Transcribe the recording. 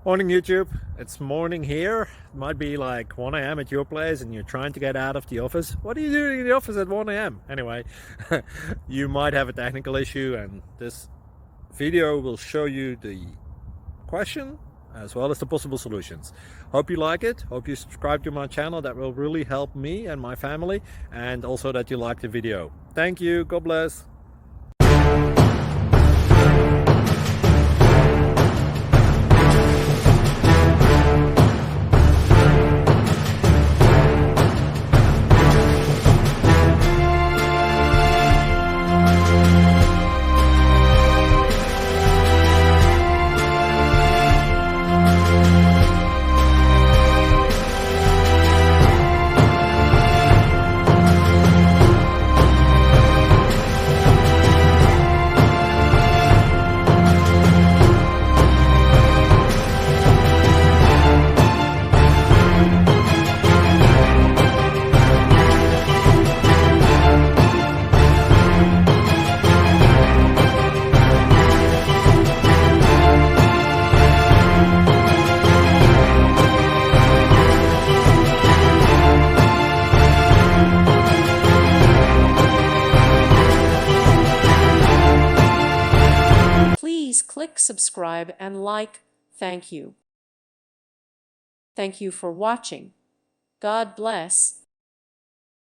Morning YouTube, it's morning here. It might be like 1 a.m. at your place and you're trying to get out of the office. What are you doing in the office at 1 a.m.? Anyway, you might have a technical issue and this video will show you the question as well as the possible solutions. Hope you like it, hope you subscribe to my channel. That will really help me and my family, and also that you like the video. Thank you, God bless. Please click subscribe and like. Thank you. Thank you for watching. God bless.